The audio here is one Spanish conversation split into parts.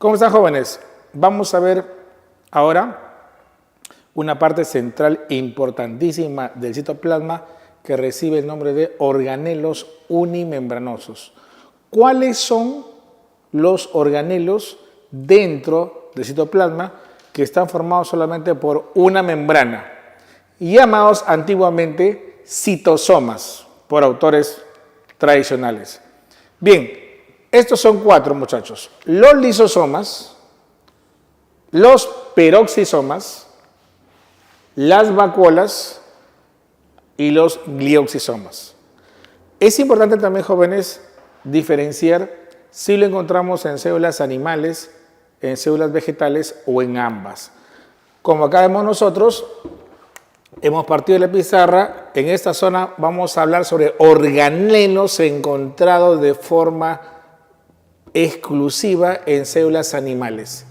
¿Cómo están, jóvenes? Vamos a ver ahora una parte central e importantísima del citoplasma que recibe el nombre de organelos unimembranosos. ¿Cuáles son los organelos dentro del citoplasma que están formados solamente por una membrana, llamados antiguamente citosomas por autores tradicionales? Bien, estos son cuatro, muchachos: los lisosomas, los peroxisomas, las vacuolas y los glioxisomas. Es importante también, jóvenes, diferenciar si lo encontramos en células animales, en células vegetales o en ambas. Como acá vemos nosotros, hemos partido de la pizarra. En esta zona vamos a hablar sobre organelos encontrados de forma exclusiva en células animales.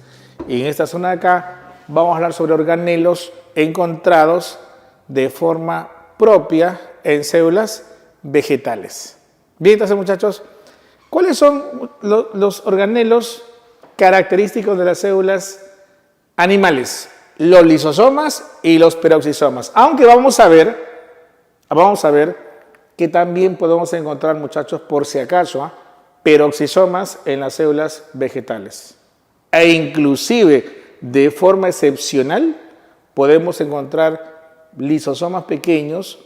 Y en esta zona de acá vamos a hablar sobre organelos encontrados de forma propia en células vegetales. Bien, entonces, muchachos, ¿cuáles son los organelos característicos de las células animales? Los lisosomas y los peroxisomas. Aunque vamos a ver que también podemos encontrar, muchachos, por si acaso, peroxisomas en las células vegetales. E inclusive, de forma excepcional, podemos encontrar lisosomas pequeños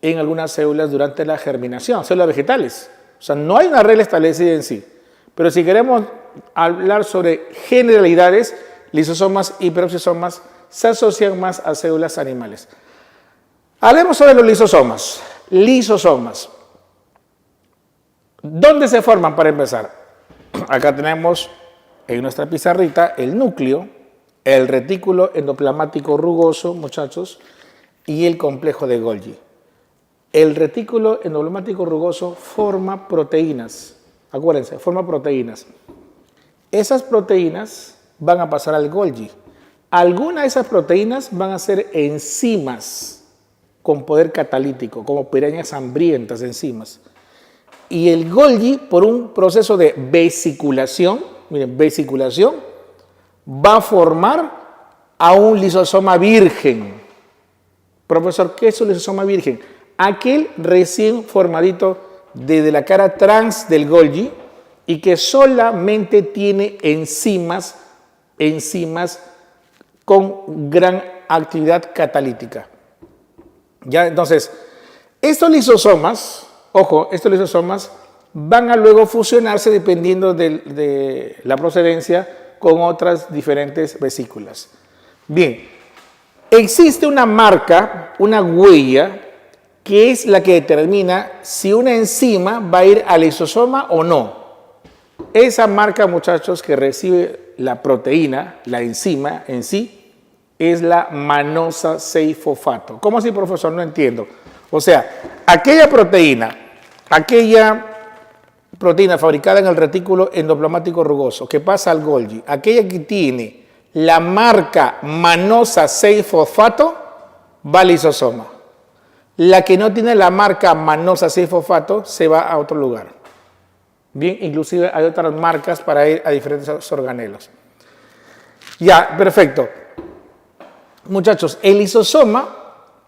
en algunas células durante la germinación, células vegetales. O sea, no hay una regla establecida en sí. Pero si queremos hablar sobre generalidades, lisosomas y peroxisomas se asocian más a células animales. Hablemos sobre los lisosomas. Lisosomas. ¿Dónde se forman para empezar? Acá tenemos en nuestra pizarrita el núcleo, el retículo endoplasmático rugoso, muchachos, y el complejo de Golgi. El retículo endoplasmático rugoso forma proteínas. Acuérdense, forma proteínas. Esas proteínas van a pasar al Golgi. Algunas de esas proteínas van a ser enzimas con poder catalítico, como pirañas hambrientas enzimas. Y el Golgi, por un proceso de vesiculación, miren, vesiculación, va a formar a un lisosoma virgen. Profesor, ¿qué es un lisosoma virgen? Aquel recién formadito desde la cara trans del Golgi y que solamente tiene enzimas con gran actividad catalítica. Ya, entonces, estos lisosomas, ojo, estos lisosomas van a luego fusionarse dependiendo de la procedencia con otras diferentes vesículas. Bien, existe una marca, una huella, que es la que determina si una enzima va a ir al lisosoma o no. Esa marca, muchachos, que recibe la proteína, la enzima en sí, es la manosa 6-fosfato. ¿Cómo así, profesor? No entiendo. O sea, aquella proteína fabricada en el retículo endoplasmático rugoso que pasa al Golgi, aquella que tiene la marca manosa 6-fosfato, va al lisosoma. La que no tiene la marca manosa 6-fosfato se va a otro lugar. Bien, inclusive hay otras marcas para ir a diferentes organelos. Ya, perfecto. Muchachos, el lisosoma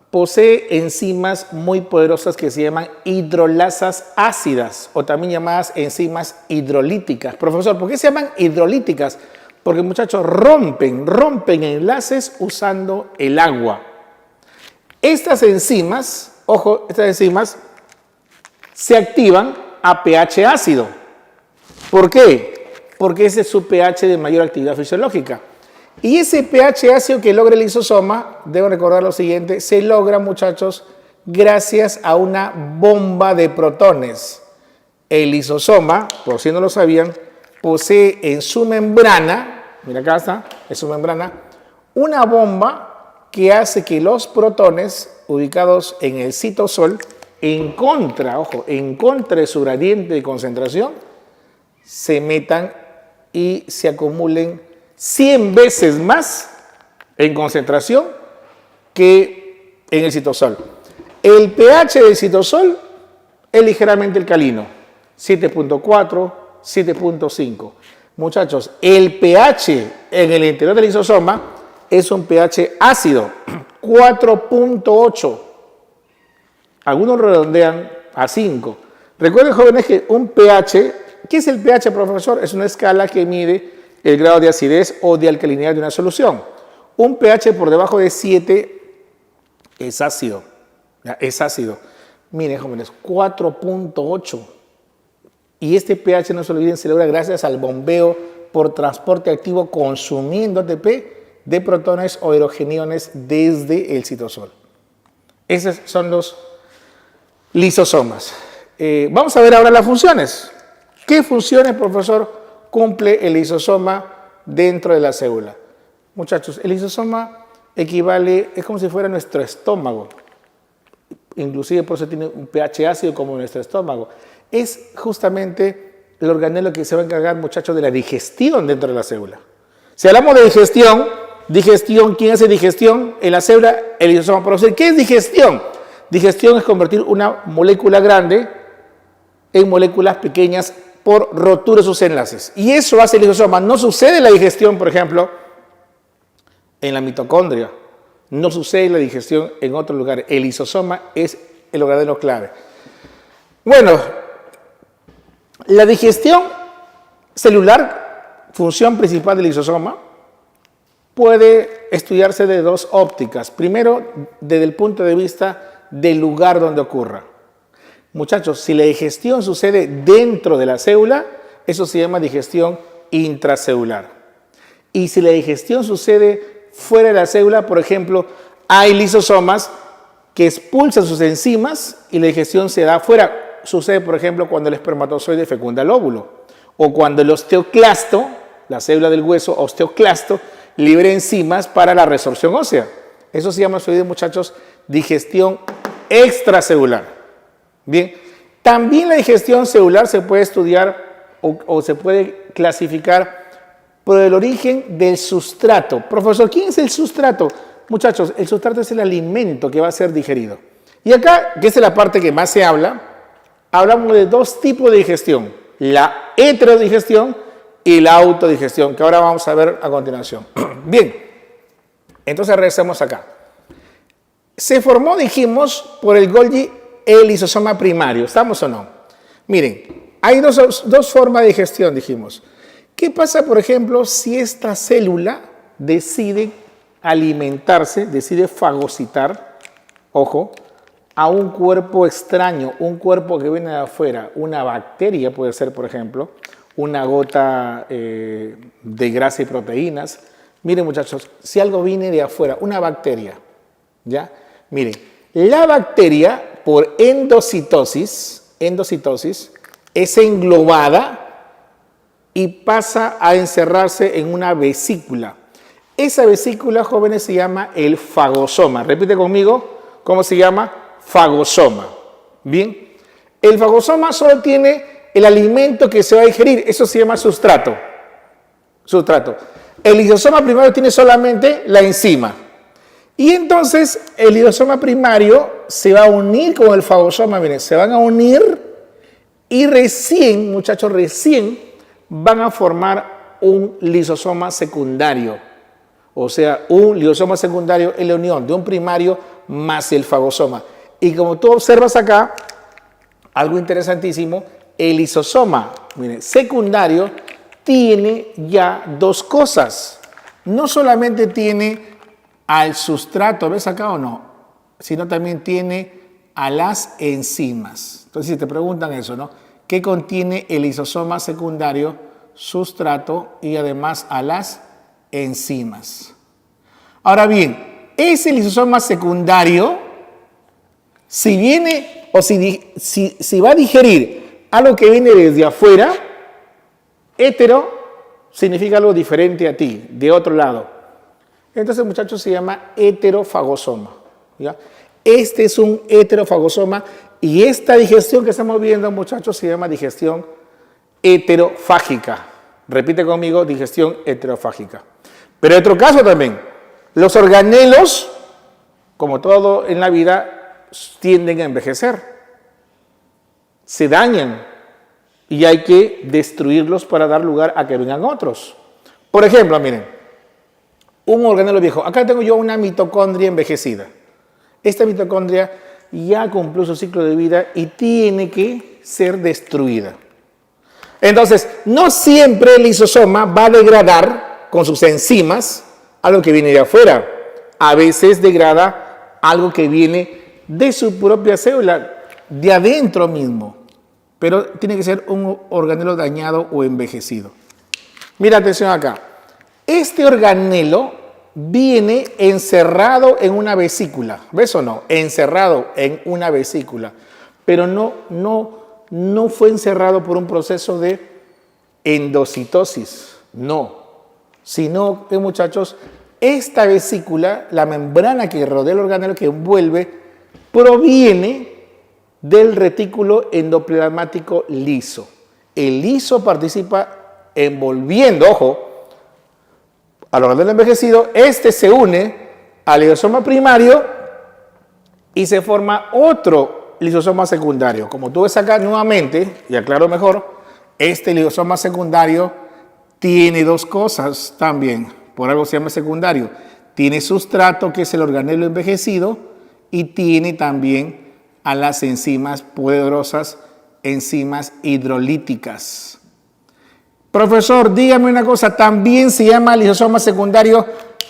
posee enzimas muy poderosas que se llaman hidrolasas ácidas o también llamadas enzimas hidrolíticas. Profesor, ¿por qué se llaman hidrolíticas? Porque, muchachos, rompen enlaces usando el agua. Estas enzimas, ojo, estas enzimas se activan a pH ácido. ¿Por qué? Porque ese es su pH de mayor actividad fisiológica. Y ese pH ácido que logra el lisosoma, debo recordar lo siguiente, se logra, muchachos, gracias a una bomba de protones. El lisosoma, por si no lo sabían, posee en su membrana, mira acá está, en su membrana, una bomba que hace que los protones ubicados en el citosol, en contra de su gradiente de concentración, se metan y se acumulen 100 veces más en concentración que en el citosol. El pH del citosol es ligeramente alcalino, 7.4, 7.5. Muchachos, el pH en el interior del lisosoma es un pH ácido, 4.8. Algunos redondean a 5. Recuerden, jóvenes, que un pH, ¿qué es el pH, profesor? Es una escala que mide el grado de acidez o de alcalinidad de una solución. Un pH por debajo de 7 es ácido. ¿Ya? Es ácido. Miren, jóvenes, 4.8. Y este pH, no se olviden, se logra gracias al bombeo por transporte activo consumiendo ATP de protones o hidrogeniones desde el citosol. Esos son los lisosomas. Vamos a ver ahora las funciones. ¿Qué funciones, profesor, cumple el lisosoma dentro de la célula? Muchachos, el lisosoma equivale, es como si fuera nuestro estómago. Inclusive por eso tiene un pH ácido como nuestro estómago. Es justamente el organelo que se va a encargar, muchachos, de la digestión dentro de la célula. Si hablamos de digestión, ¿quién hace digestión? En la célula, el lisosoma. Pero, ¿qué es digestión? Digestión es convertir una molécula grande en moléculas pequeñas por rotura de sus enlaces. Y eso hace el lisosoma. No sucede la digestión, por ejemplo, en la mitocondria. No sucede la digestión en otro lugar. El lisosoma es el organelo clave. Bueno, la digestión celular, función principal del lisosoma, puede estudiarse de dos ópticas. Primero, desde el punto de vista del lugar donde ocurra. Muchachos, si la digestión sucede dentro de la célula, eso se llama digestión intracelular. Y si la digestión sucede fuera de la célula, por ejemplo, hay lisosomas que expulsan sus enzimas y la digestión se da afuera. Sucede, por ejemplo, cuando el espermatozoide fecunda el óvulo o cuando el osteoclasto, la célula del hueso osteoclasto, libera enzimas para la resorción ósea. Eso se llama, muchachos, digestión extracelular. Bien, también la digestión celular se puede estudiar o se puede clasificar por el origen del sustrato. Profesor, ¿quién es el sustrato? Muchachos, el sustrato es el alimento que va a ser digerido. Y acá, que es la parte que más se habla, hablamos de dos tipos de digestión, la heterodigestión y la autodigestión, que ahora vamos a ver a continuación. Bien, entonces regresemos acá. Se formó, dijimos, por el Golgi el lisosoma primario, ¿estamos o no? Miren, hay dos formas de digestión, dijimos. ¿Qué pasa, por ejemplo, si esta célula decide alimentarse, decide fagocitar, ojo, a un cuerpo extraño, un cuerpo que viene de afuera, una bacteria puede ser, por ejemplo, una gota de grasa y proteínas? Miren, muchachos, si algo viene de afuera, una bacteria, ¿ya? Miren, la bacteria por endocitosis es englobada y pasa a encerrarse en una vesícula. Esa vesícula, jóvenes, se llama el fagosoma. Repite conmigo, ¿cómo se llama? Fagosoma. Bien, el fagosoma solo tiene el alimento que se va a digerir, eso se llama sustrato. El lisosoma primario tiene solamente la enzima. Y entonces el lisosoma primario se va a unir con el fagosoma, miren, se van a unir y recién, muchachos, van a formar un lisosoma secundario. O sea, un lisosoma secundario es la unión de un primario más el fagosoma. Y como tú observas acá, algo interesantísimo, el lisosoma, miren, secundario tiene ya dos cosas. No solamente tiene al sustrato, ¿ves acá o no? Sino también tiene a las enzimas. Entonces, si te preguntan eso, ¿no? ¿Qué contiene el lisosoma secundario? Sustrato y además a las enzimas. Ahora bien, ese lisosoma secundario, si viene o si va a digerir algo que viene desde afuera, hetero significa algo diferente a ti, de otro lado. Entonces, muchachos, se llama heterofagosoma, ¿ya? Este es un heterofagosoma y esta digestión que estamos viendo, muchachos, se llama digestión heterofágica. Repite conmigo, digestión heterofágica. Pero hay otro caso también. Los organelos, como todo en la vida, tienden a envejecer. Se dañan, y hay que destruirlos para dar lugar a que vengan otros. Por ejemplo, miren, un organelo viejo. Acá tengo yo una mitocondria envejecida. Esta mitocondria ya cumplió su ciclo de vida y tiene que ser destruida. Entonces, no siempre el lisosoma va a degradar con sus enzimas algo que viene de afuera. A veces degrada algo que viene de su propia célula, de adentro mismo. Pero tiene que ser un organelo dañado o envejecido. Mira, atención acá. Este organelo viene encerrado en una vesícula. ¿Ves o no? Encerrado en una vesícula. Pero no fue encerrado por un proceso de endocitosis. No. Sino que, muchachos, esta vesícula, la membrana que rodea el organelo que envuelve, proviene del retículo endoplasmático liso. El liso participa envolviendo, ojo, al organelo envejecido. Este se une al lisosoma primario y se forma otro lisosoma secundario. Como tú ves acá nuevamente, y aclaro mejor, este lisosoma secundario tiene dos cosas también, por algo se llama secundario. Tiene sustrato, que es el organelo envejecido, y tiene también a las enzimas poderosas, enzimas hidrolíticas. Profesor, dígame una cosa, ¿también se llama lisosoma secundario?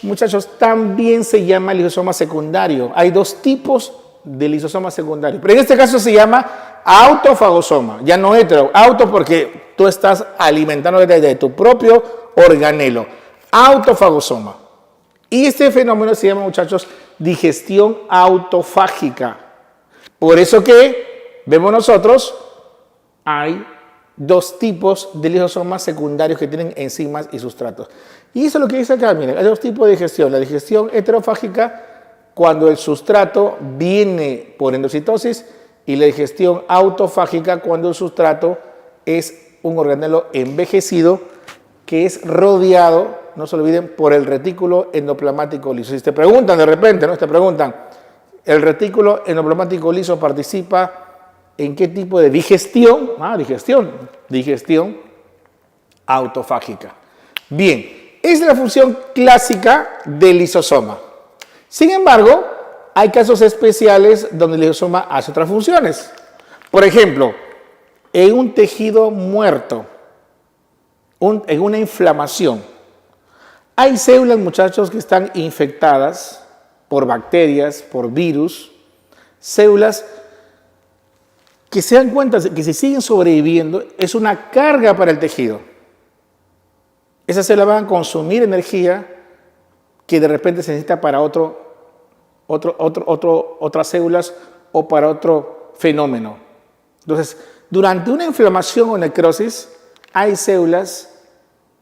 Muchachos, también se llama lisosoma secundario. Hay dos tipos de lisosoma secundario, pero en este caso se llama autofagosoma, ya no hetero. Auto porque tú estás alimentando desde tu propio organelo. Autofagosoma. Y este fenómeno se llama, muchachos, digestión autofágica. Por eso que vemos nosotros, hay dos tipos de lisosomas secundarios que tienen enzimas y sustratos. Y eso es lo que dice acá, miren, hay dos tipos de digestión. La digestión heterofágica, cuando el sustrato viene por endocitosis, y la digestión autofágica, cuando el sustrato es un organelo envejecido que es rodeado, no se olviden, por el retículo endoplasmático liso. Si te preguntan de repente, ¿no? Te preguntan, ¿el retículo endoplasmático liso participa en qué tipo de digestión? Digestión autofágica. Bien, esa es la función clásica del lisosoma. Sin embargo, hay casos especiales donde el lisosoma hace otras funciones. Por ejemplo, en un tejido muerto, en una inflamación, hay células, muchachos, que están infectadas por bacterias, por virus, células que se dan cuenta que si siguen sobreviviendo es una carga para el tejido. Esas células van a consumir energía que de repente se necesita para otras células o para otro fenómeno. Entonces, durante una inflamación o necrosis, hay células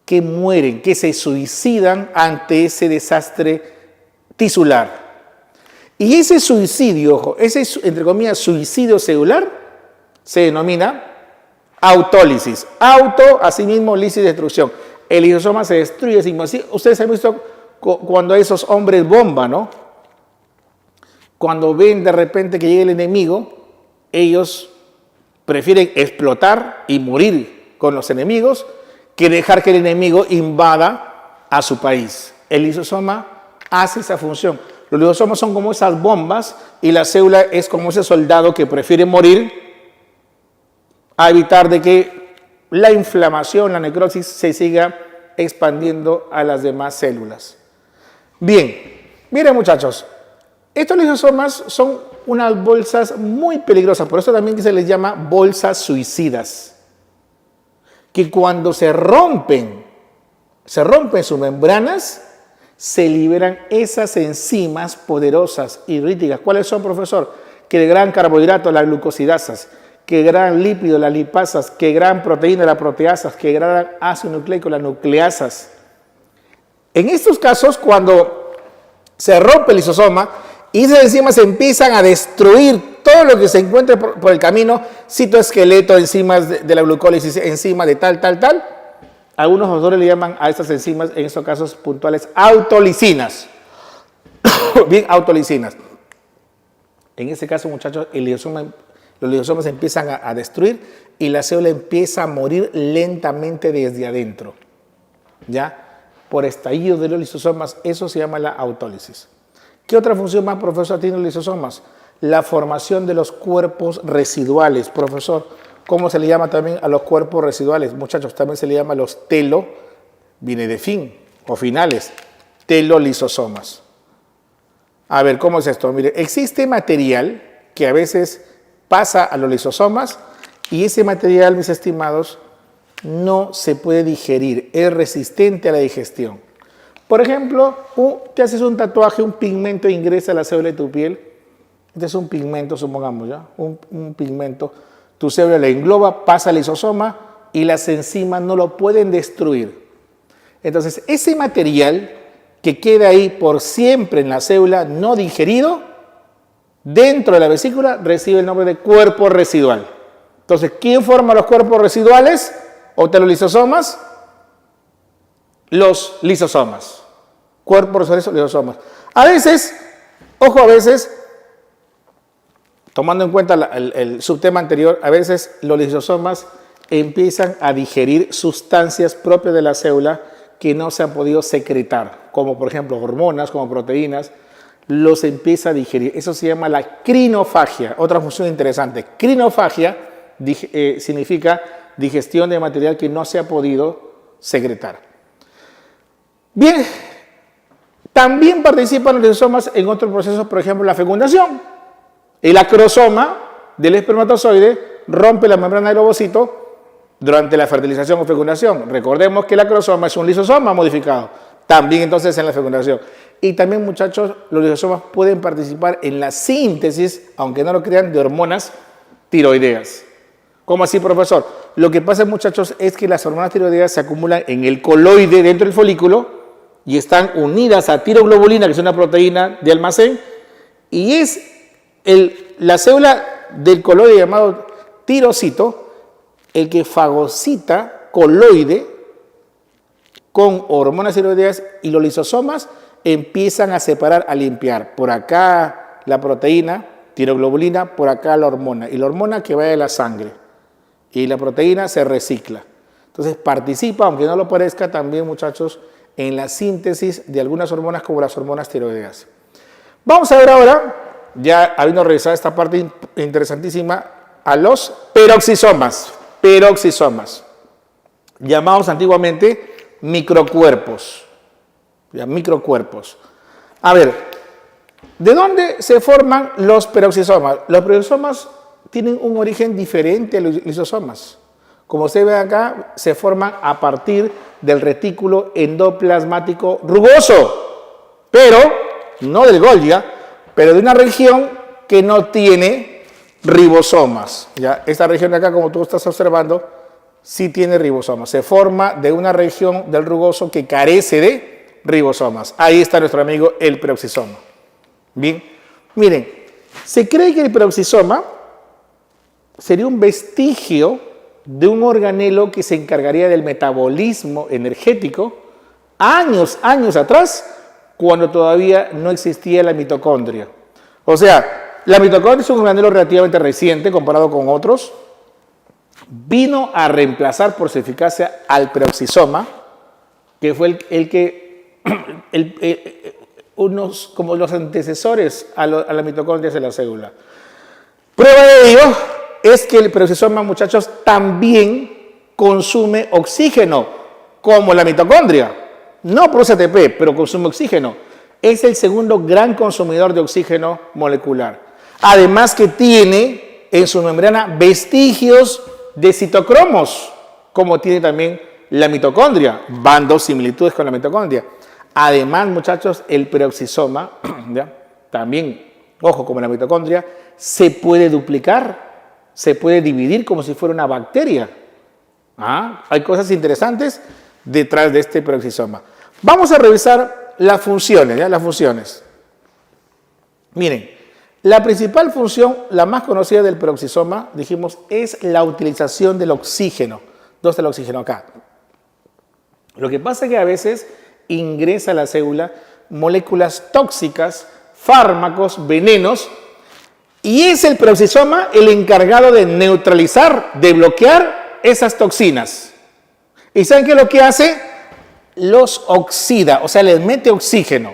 que mueren, que se suicidan ante ese desastre tisular. Y ese suicidio, ojo, ese, entre comillas, suicidio celular, se denomina autólisis. Auto, asimismo, lisis, destrucción. El lisosoma se destruye. Así, ustedes han visto cuando hay esos hombres bomba, ¿no? Cuando ven de repente que llega el enemigo, ellos prefieren explotar y morir con los enemigos que dejar que el enemigo invada a su país. El lisosoma hace esa función. Los lisosomas son como esas bombas y la célula es como ese soldado que prefiere morir a evitar de que la inflamación, la necrosis se siga expandiendo a las demás células. Bien, miren, muchachos, estos lisosomas son unas bolsas muy peligrosas, por eso también se les llama bolsas suicidas, que cuando se rompen sus membranas, se liberan esas enzimas poderosas y ríticas. ¿Cuáles son, profesor? Que degradan carbohidratos, las glucosidasas, que degradan lípidos, las lipasas, que degradan proteínas, las proteasas, que degradan ácido nucleico, las nucleasas. En estos casos, cuando se rompe el lisosoma y esas enzimas empiezan a destruir todo lo que se encuentre por el camino, citoesqueleto, enzimas de la glucólisis, enzimas de tal, algunos autores le llaman a estas enzimas, en estos casos puntuales, autolisinas. Bien, autolisinas. En este caso, muchachos, los lisosomas empiezan a destruir y la célula empieza a morir lentamente desde adentro, ¿ya? Por estallido de los lisosomas, eso se llama la autólisis. ¿Qué otra función más, profesor, tienen los lisosomas? La formación de los cuerpos residuales. Profesor, ¿cómo se le llama también a los cuerpos residuales? Muchachos, también se le llama los viene de fin o finales, telolisosomas. A ver, ¿cómo es esto? Mire, existe material que a veces pasa a los lisosomas y ese material, mis estimados, no se puede digerir, es resistente a la digestión. Por ejemplo, te haces un tatuaje, un pigmento ingresa a la célula de tu piel. Este es un pigmento, supongamos, ¿ya? Un pigmento. Tu célula la engloba, pasa al lisosoma y las enzimas no lo pueden destruir. Entonces, ese material que queda ahí por siempre en la célula no digerido, dentro de la vesícula recibe el nombre de cuerpo residual. Entonces, ¿quién forma los cuerpos residuales o telolisosomas? Los lisosomas. Cuerpos residuales o lisosomas. A veces, ojo, a veces, tomando en cuenta el subtema anterior, a veces los lisosomas empiezan a digerir sustancias propias de la célula que no se han podido secretar, como por ejemplo hormonas, como proteínas, los empieza a digerir. Eso se llama la crinofagia. Otra función interesante. Crinofagia significa digestión de material que no se ha podido secretar. Bien, también participan los lisosomas en otros procesos, por ejemplo, la fecundación. El acrosoma del espermatozoide rompe la membrana del ovocito durante la fertilización o fecundación. Recordemos que el acrosoma es un lisosoma modificado, también entonces en la fecundación. Y también, muchachos, los lisosomas pueden participar en la síntesis, aunque no lo crean, de hormonas tiroideas. ¿Cómo así, profesor? Lo que pasa, muchachos, es que las hormonas tiroideas se acumulan en el coloide dentro del folículo y están unidas a tiroglobulina, que es una proteína de almacén, y es la célula del coloide llamado tirocito el que fagocita coloide con hormonas tiroideas y los lisosomas empiezan a separar, a limpiar. Por acá la proteína, tiroglobulina, por acá la hormona. Y la hormona que va de la sangre. Y la proteína se recicla. Entonces participa, aunque no lo parezca, también, muchachos, en la síntesis de algunas hormonas como las hormonas tiroideas. Vamos a ver ahora, ya habiendo revisado esta parte interesantísima, a los peroxisomas. Peroxisomas, llamados antiguamente microcuerpos. Ya, microcuerpos. A ver, ¿de dónde se forman los peroxisomas? Los peroxisomas tienen un origen diferente a los lisosomas. Como se ve acá, se forman a partir del retículo endoplasmático rugoso, pero no del Golgi, pero de una región que no tiene ribosomas. ¿Ya? Esta región de acá, como tú estás observando, sí tiene ribosomas. Se forma de una región del rugoso que carece de ribosomas. Ahí está nuestro amigo el peroxisoma. Bien, miren, se cree que el peroxisoma sería un vestigio de un organelo que se encargaría del metabolismo energético años atrás, cuando todavía no existía la mitocondria. O sea, la mitocondria es un organelo relativamente reciente comparado con otros. Vino a reemplazar por su eficacia al peroxisoma, que fue unos como los antecesores a la mitocondria de la célula. Prueba de ello es que el peroxisoma, muchachos, también consume oxígeno, como la mitocondria. No produce ATP, pero consume oxígeno. Es el segundo gran consumidor de oxígeno molecular. Además que tiene en su membrana vestigios de citocromos, como tiene también la mitocondria. Van dos similitudes con la mitocondria. Además, muchachos, el peroxisoma, ¿ya? También, ojo, como la mitocondria, se puede duplicar, se puede dividir como si fuera una bacteria. Hay cosas interesantes detrás de este peroxisoma. Vamos a revisar las funciones, ¿ya? Las funciones. Miren, la principal función, la más conocida del peroxisoma, dijimos, es la utilización del oxígeno. ¿Dónde está el oxígeno? Acá. Lo que pasa es que a veces ingresa a la célula moléculas tóxicas, fármacos, venenos, Y es el peroxisoma el encargado de neutralizar, de bloquear esas toxinas. ¿Y saben qué es lo que hace? Los oxida, o sea, les mete oxígeno.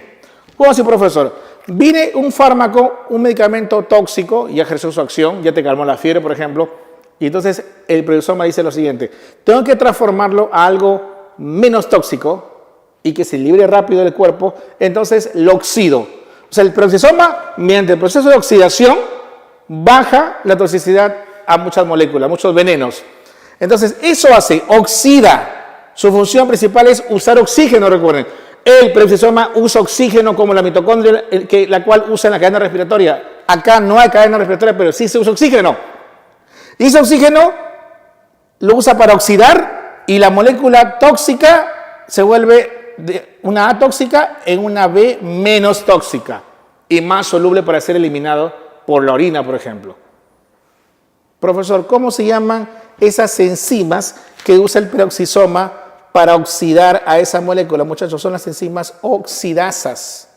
¿Cómo así, profesor? Viene un fármaco, un medicamento tóxico, y ejerció su acción, ya te calmó la fiebre, por ejemplo, y entonces el peroxisoma dice lo siguiente: tengo que transformarlo a algo menos tóxico y que se libre rápido del cuerpo, entonces lo oxido. O sea, el peroxisoma, mediante el proceso de oxidación, baja la toxicidad a muchas moléculas, muchos venenos. Entonces, eso hace, oxida. Su función principal es usar oxígeno, recuerden. El peroxisoma usa oxígeno como la mitocondria, la cual usa en la cadena respiratoria. Acá no hay cadena respiratoria, pero sí se usa oxígeno. Y ese oxígeno lo usa para oxidar y la molécula tóxica se vuelve de una A tóxica en una B menos tóxica y más soluble para ser eliminado por la orina, por ejemplo. Profesor, ¿cómo se llaman esas enzimas que usa el peroxisoma para oxidar a esa molécula? Muchachos, son las enzimas oxidasas.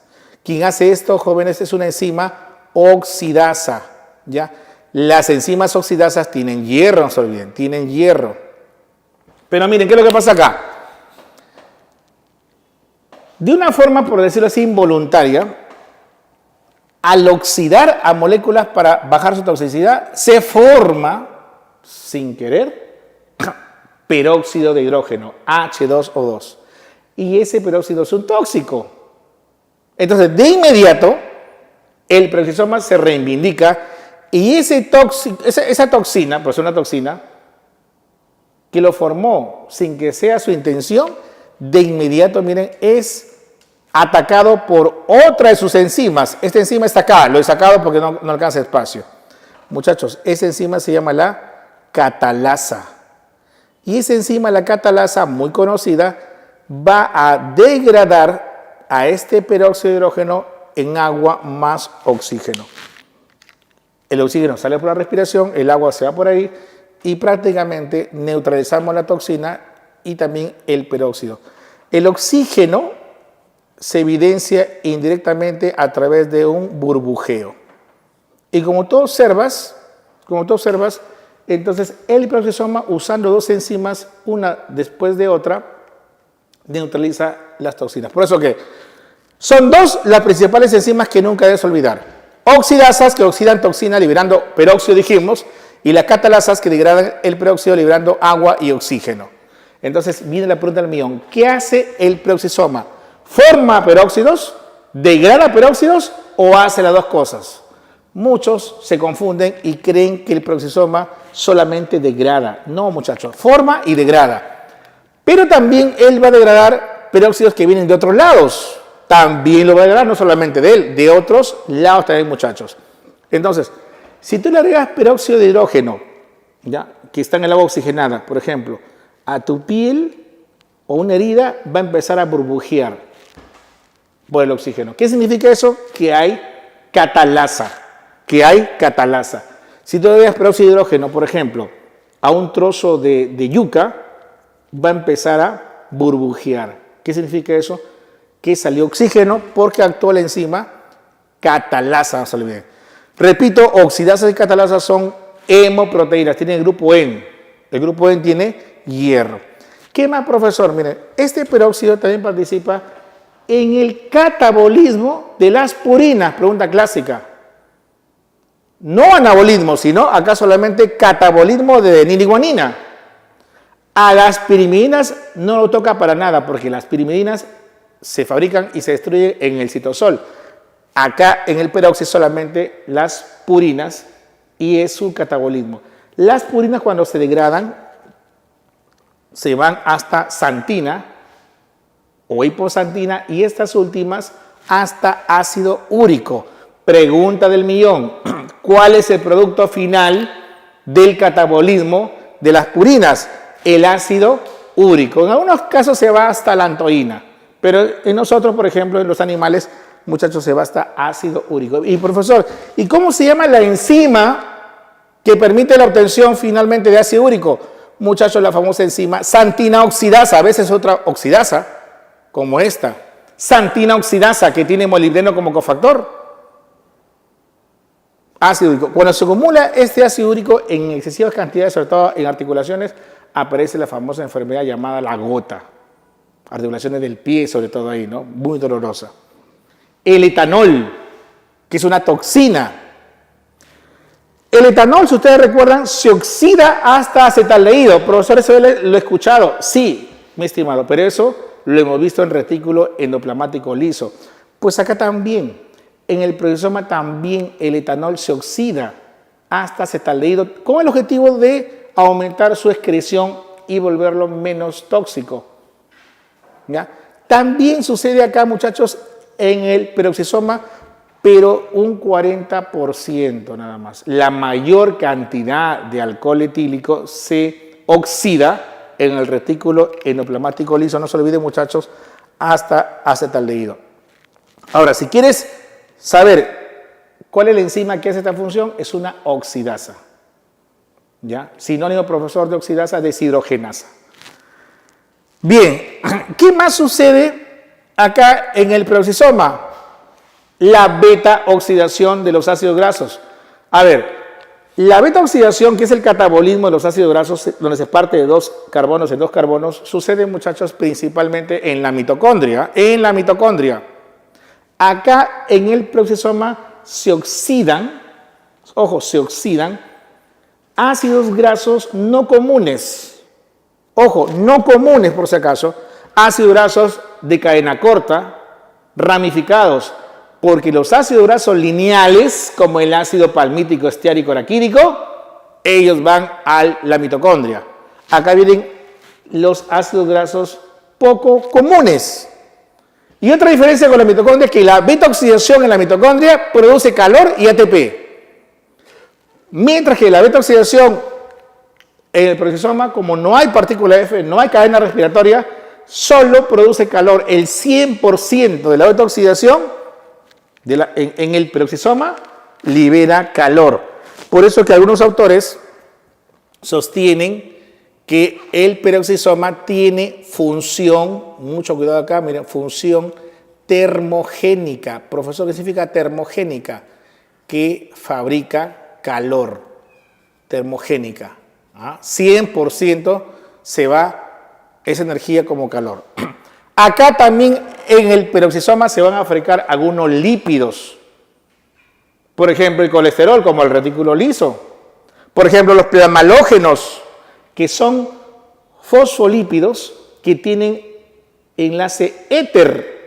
Quien hace esto, jóvenes, es una enzima oxidasa, ¿ya? Las enzimas oxidasas tienen hierro, no se olviden, tienen hierro. Pero miren, ¿qué es lo que pasa acá? De una forma, por decirlo así, involuntaria, al oxidar a moléculas para bajar su toxicidad, se forma, sin querer, peróxido de hidrógeno, H2O2. Y ese peróxido es un tóxico. Entonces, de inmediato, el peroxisoma se reivindica y esa toxina, pues una toxina, que lo formó sin que sea su intención, de inmediato, miren, es atacado por otra de sus enzimas. Esta enzima está acá, lo he sacado porque no alcanza espacio. Muchachos, esa enzima se llama la catalasa. Y esa enzima, la catalasa, muy conocida, va a degradar a este peróxido de hidrógeno en agua más oxígeno. El oxígeno sale por la respiración, el agua se va por ahí y prácticamente neutralizamos la toxina y también el peróxido. El oxígeno se evidencia indirectamente a través de un burbujeo. Y como tú observas, entonces el peroxisoma, usando dos enzimas, una después de otra, neutraliza las toxinas. Por eso que son dos las principales enzimas que nunca debes olvidar. Oxidasas, que oxidan toxina liberando peróxido, dijimos, y las catalasas, que degradan el peróxido liberando agua y oxígeno. Entonces viene la pregunta del millón: ¿qué hace el peroxisoma? ¿Forma peróxidos, degrada peróxidos o hace las dos cosas? Muchos se confunden y creen que el peroxisoma solamente degrada. No, muchachos, forma y degrada. Pero también él va a degradar peróxidos que vienen de otros lados. También lo va a degradar, no solamente de él, de otros lados también, muchachos. Entonces, si tú le agregas peróxido de hidrógeno, ¿ya?, que está en el agua oxigenada, por ejemplo, a tu piel o una herida, va a empezar a burbujear por el oxígeno. ¿Qué significa eso? Que hay catalasa. Si tú le agregas peróxido de hidrógeno, por ejemplo, a un trozo de yuca, va a empezar a burbujear. ¿Qué significa eso? Que salió oxígeno porque actuó la enzima catalasa. No se olviden. Repito, oxidasas y catalasas son hemoproteínas, tienen el grupo N. El grupo N tiene hierro. ¿Qué más, profesor? Miren, este peróxido también participa en el catabolismo de las purinas. Pregunta clásica. No anabolismo, sino acá solamente catabolismo de deniliguanina. A las pirimidinas no lo toca para nada, porque las pirimidinas se fabrican y se destruyen en el citosol. Acá en el peróxido solamente las purinas y es su catabolismo. Las purinas, cuando se degradan, se van hasta xantina o hipoxantina y estas últimas hasta ácido úrico. Pregunta del millón: ¿cuál es el producto final del catabolismo de las purinas? El ácido úrico. En algunos casos se va hasta la antoína, pero en nosotros, por ejemplo, en los animales, muchachos, se va hasta ácido úrico. Y profesor, ¿y cómo se llama la enzima que permite la obtención finalmente de ácido úrico? Muchachos, la famosa enzima xantina oxidasa, a veces otra oxidasa, como esta. Xantina oxidasa, que tiene molibdeno como cofactor. Ácido úrico. Cuando se acumula este ácido úrico en excesivas cantidades, sobre todo en articulaciones, aparece la famosa enfermedad llamada la gota. Articulaciones del pie, sobre todo ahí, ¿no? Muy dolorosa. El etanol, que es una toxina. El etanol, si ustedes recuerdan, se oxida hasta acetaldehído. Profesor, eso lo he escuchado. Sí, mi estimado, pero eso lo hemos visto en retículo endoplasmático liso. Pues acá también, en el proteasoma también el etanol se oxida hasta acetaldehído con el objetivo de aumentar su excreción y volverlo menos tóxico. ¿Ya? También sucede acá, muchachos, en el peroxisoma, pero un 40% nada más. La mayor cantidad de alcohol etílico se oxida en el retículo endoplasmático liso, no se olviden, muchachos, hasta acetaldehído. Ahora, si quieres saber cuál es la enzima que hace esta función, es una oxidasa. ¿Ya? Sinónimo, profesor, de oxidasa, deshidrogenasa. Bien, ¿qué más sucede acá en el peroxisoma? La beta-oxidación de los ácidos grasos. A ver, la beta-oxidación, que es el catabolismo de los ácidos grasos, donde se parte de 2 carbonos en 2 carbonos, sucede, muchachos, principalmente en la mitocondria. En la mitocondria. Acá en el peroxisoma se oxidan, ojo, se oxidan ácidos grasos no comunes. Ojo, no comunes por si acaso, ácidos grasos de cadena corta, ramificados, porque los ácidos grasos lineales, como el ácido palmítico, esteárico, araquídico, ellos van a la mitocondria. Acá vienen los ácidos grasos poco comunes. Y otra diferencia con la mitocondria es que la beta-oxidación en la mitocondria produce calor y ATP. Mientras que la beta-oxidación en el peroxisoma, como no hay partícula F, no hay cadena respiratoria, solo produce calor. El 100% de la beta-oxidación en el peroxisoma libera calor. Por eso que algunos autores sostienen que el peroxisoma tiene función, mucho cuidado acá, miren, función termogénica. Profesor, ¿qué significa termogénica? Que fabrica calor. Termogénica. 100% se va esa energía como calor. Acá también en el peroxisoma se van a fabricar algunos lípidos. Por ejemplo, el colesterol, como el retículo liso. Por ejemplo, los plasmalógenos, que son fosfolípidos que tienen enlace éter.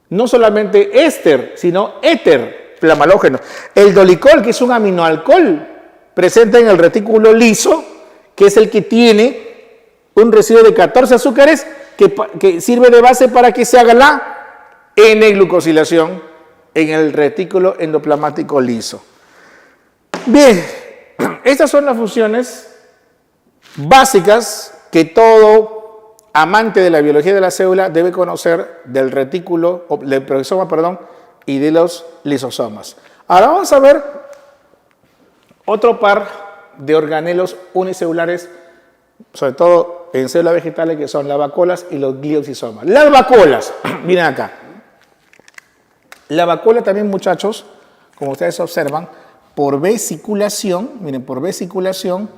No solamente éster, sino éter, plasmalógenos. El dolicol, que es un aminoalcohol, presente en el retículo liso, que es el que tiene un residuo de 14 azúcares que sirve de base para que se haga la N-glucosilación en el retículo endoplasmático liso. Bien, estas son las funciones básicas que todo amante de la biología de la célula debe conocer del retículo, del peroxisoma, perdón, y de los lisosomas. Ahora vamos a ver otro par de organelos unicelulares, sobre todo en células vegetales, que son las vacuolas y los glioxisomas. Las vacuolas, miren acá. La vacuola también, muchachos, como ustedes observan, por vesiculación, miren, por vesiculación,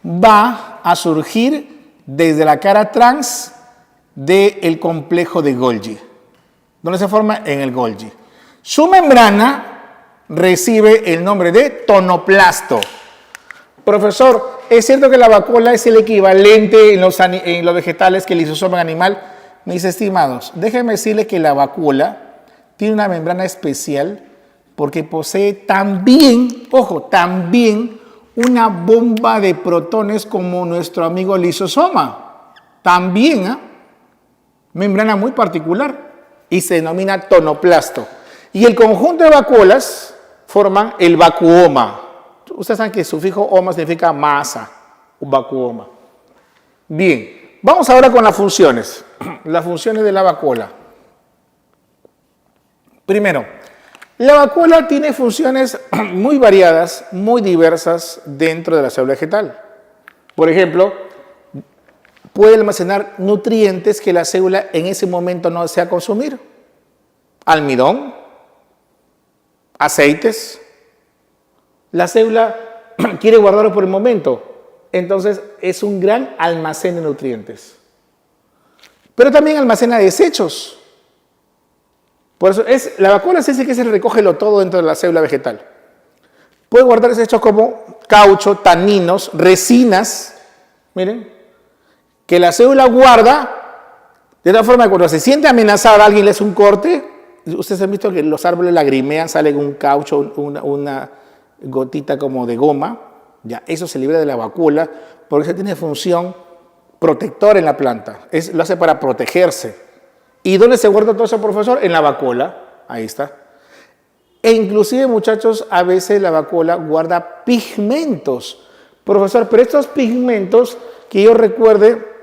va a surgir desde la cara trans del complejo de Golgi. ¿Dónde se forma? En el Golgi. Su membrana recibe el nombre de tonoplasto. Profesor, ¿es cierto que la vacuola es el equivalente en los vegetales que el lisosoma animal? Mis estimados, déjenme decirles que la vacuola tiene una membrana especial porque posee también, ojo, también una bomba de protones como nuestro amigo lisosoma. También, membrana muy particular y se denomina tonoplasto. Y el conjunto de vacuolas forman el vacuoma. Ustedes saben que el sufijo oma significa masa, un vacuoma. Bien, vamos ahora con las funciones. Las funciones de la vacuola. Primero, la vacuola tiene funciones muy variadas, muy diversas dentro de la célula vegetal. Por ejemplo, puede almacenar nutrientes que la célula en ese momento no desea consumir. Almidón, aceites, La célula quiere guardarlo por el momento. Entonces es un gran almacén de nutrientes. Pero también almacena desechos. Por eso la vacuola se dice que se recoge todo dentro de la célula vegetal. Puede guardar desechos como caucho, taninos, resinas. Miren, que la célula guarda de tal forma que cuando se siente amenazada, alguien le hace un corte. Ustedes han visto que los árboles lagrimean, sale un caucho, una gotita como de goma. Ya, eso se libera de la vacuola porque eso tiene función protectora en la planta. Lo hace para protegerse. ¿Y dónde se guarda todo eso, profesor? En la vacuola. Ahí está. E inclusive, muchachos, a veces la vacuola guarda pigmentos. Profesor, pero estos pigmentos, que yo recuerde,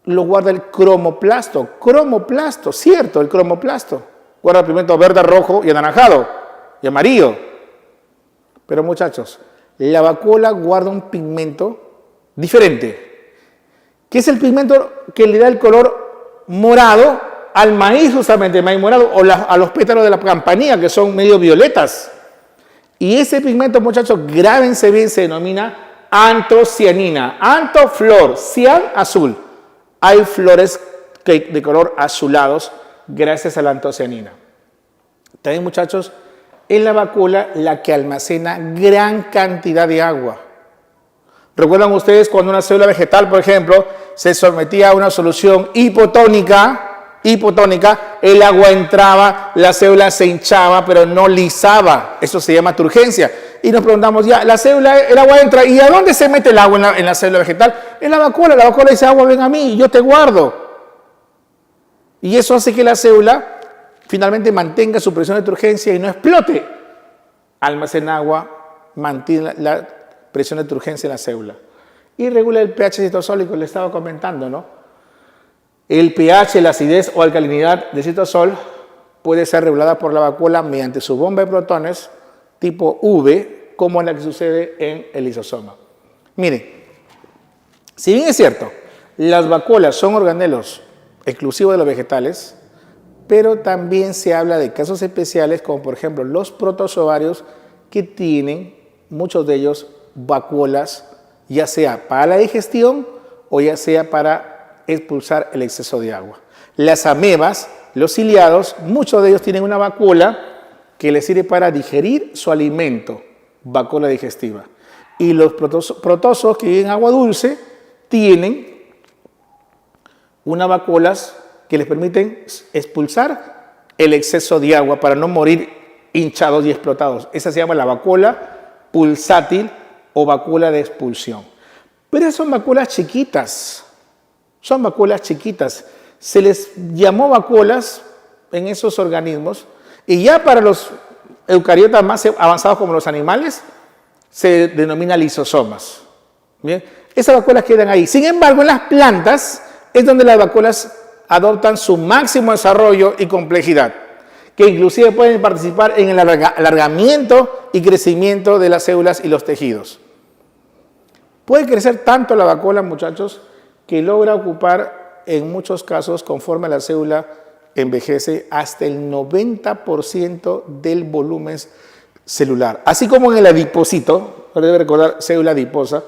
lo guarda el cromoplasto. Cromoplasto, cierto, el cromoplasto. Guarda el pigmento verde, rojo y anaranjado y amarillo. Pero, muchachos, la vacuola guarda un pigmento diferente, que es el pigmento que le da el color morado al maíz, justamente, el maíz morado, o a los pétalos de la campanilla, que son medio violetas. Y ese pigmento, muchachos, grábense bien, se denomina antocianina. Antoflor, cian, azul. Hay flores de color azulados gracias a la antocianina. También, muchachos, es la vacuola la que almacena gran cantidad de agua. ¿Recuerdan ustedes cuando una célula vegetal, por ejemplo, se sometía a una solución hipotónica, el agua entraba, la célula se hinchaba, pero no lisaba? Eso se llama turgencia. Y nos preguntamos, ya, el agua entra, ¿y a dónde se mete el agua en la célula vegetal? En la vacuola. La vacuola dice, agua, ven a mí, yo te guardo. Y eso hace que la célula finalmente mantenga su presión de turgencia y no explote. Almacena agua, mantiene la presión de turgencia en la célula. Y regula el pH citosólico, le estaba comentando, ¿no? El pH, la acidez o alcalinidad del citosol puede ser regulada por la vacuola mediante su bomba de protones tipo V, como la que sucede en el lisosoma. Miren, si bien es cierto, las vacuolas son organelos exclusivos de los vegetales, pero también se habla de casos especiales como por ejemplo los protozoarios que tienen, muchos de ellos, vacuolas, ya sea para la digestión o ya sea para expulsar el exceso de agua. Las amebas, los ciliados, muchos de ellos tienen una vacuola que les sirve para digerir su alimento, vacuola digestiva. Y los protozoos que viven en agua dulce tienen unas vacuolas que les permiten expulsar el exceso de agua para no morir hinchados y explotados. Esa se llama la vacuola pulsátil o vacuola de expulsión. Pero son vacuolas chiquitas. Son vacuolas chiquitas. Se les llamó vacuolas en esos organismos y ya para los eucariotas más avanzados como los animales se denomina lisosomas. ¿Bien? Esas vacuolas quedan ahí. Sin embargo, en las plantas es donde las vacuolas adoptan su máximo desarrollo y complejidad, que inclusive pueden participar en el alargamiento y crecimiento de las células y los tejidos. Puede crecer tanto la vacuola, muchachos, que logra ocupar en muchos casos, conforme la célula envejece, hasta el 90% del volumen celular. Así como en el adipocito, debe recordar célula adiposa,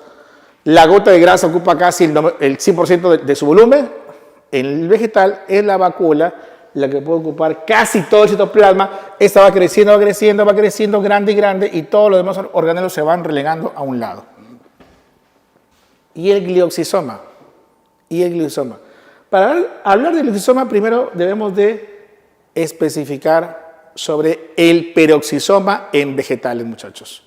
la gota de grasa ocupa casi el 100% de su volumen. En el vegetal es la vacuola la que puede ocupar casi todo el citoplasma. Esta va creciendo, grande y grande, y todos los demás organelos se van relegando a un lado. Y el glioxisoma. Para hablar del glioxisoma, primero debemos de especificar sobre el peroxisoma en vegetales, muchachos.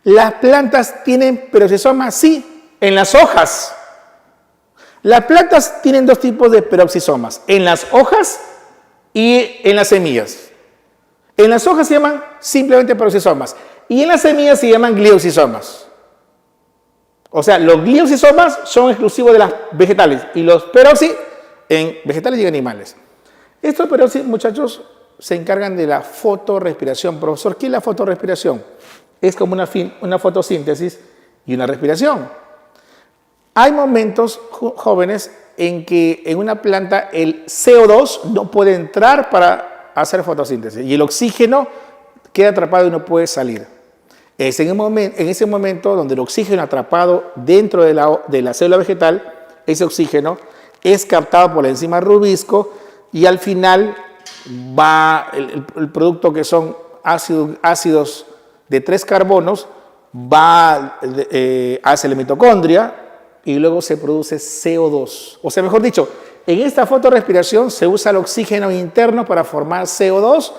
¿Las plantas tienen peroxisoma? Sí, en las hojas. Las plantas tienen dos tipos de peroxisomas, en las hojas y en las semillas. En las hojas se llaman simplemente peroxisomas y en las semillas se llaman glioxisomas. O sea, los glioxisomas son exclusivos de las vegetales y los peroxi en vegetales y animales. Estos peroxi, muchachos, se encargan de la fotorrespiración. Profesor, ¿qué es la fotorrespiración? Es como una fotosíntesis y una respiración. Hay momentos, jóvenes, en que en una planta el CO2 no puede entrar para hacer fotosíntesis y el oxígeno queda atrapado y no puede salir. Es en ese momento donde el oxígeno atrapado dentro de la célula vegetal, ese oxígeno es captado por la enzima Rubisco y al final va el producto que son ácidos de 3 carbonos, va hacia la mitocondria y luego se produce CO2. O sea, mejor dicho, en esta fotorrespiración se usa el oxígeno interno para formar CO2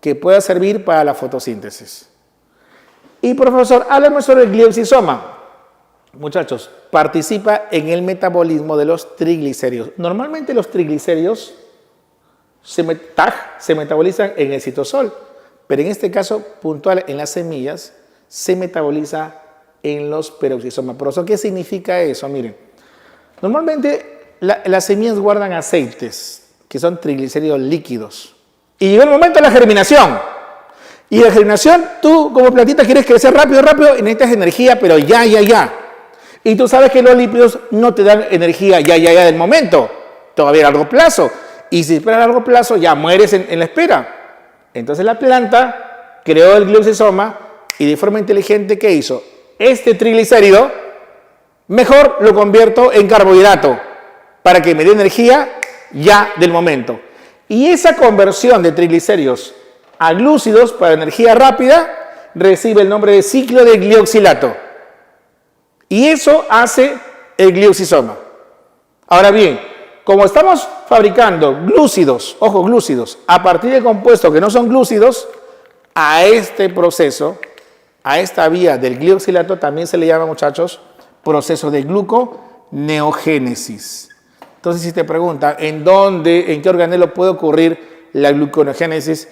que pueda servir para la fotosíntesis. Y profesor, háblame sobre el glioxisoma. Muchachos, participa en el metabolismo de los triglicéridos. Normalmente los triglicéridos se metabolizan en el citosol, pero en este caso puntual en las semillas se metaboliza en los peroxisomas. Profesor, ¿qué significa eso? Miren, normalmente las semillas guardan aceites, que son triglicéridos líquidos. Y llega el momento de la germinación. Y la germinación, tú como plantita quieres crecer rápido y necesitas energía, pero ya. Y tú sabes que los lípidos no te dan energía ya del momento, todavía a largo plazo. Y si esperas a largo plazo, ya mueres en la espera. Entonces la planta creó el glioxisoma y de forma inteligente, ¿qué hizo? Este triglicérido, mejor lo convierto en carbohidrato para que me dé energía ya del momento. Y esa conversión de triglicéridos a glúcidos para energía rápida recibe el nombre de ciclo de glioxilato. Y eso hace el glioxisoma. Ahora bien, como estamos fabricando glúcidos, ojo, glúcidos, a partir de compuestos que no son glúcidos, a este proceso, a esta vía del glioxilato también se le llama, muchachos, proceso de gluconeogénesis. Entonces, si te preguntan en qué organelo puede ocurrir la gluconeogénesis,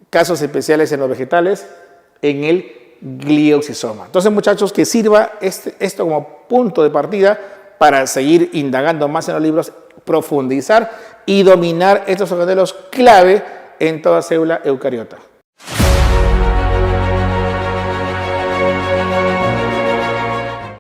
casos especiales en los vegetales, en el glioxisoma. Entonces, muchachos, que sirva esto como punto de partida para seguir indagando más en los libros, profundizar y dominar estos organelos clave en toda célula eucariota.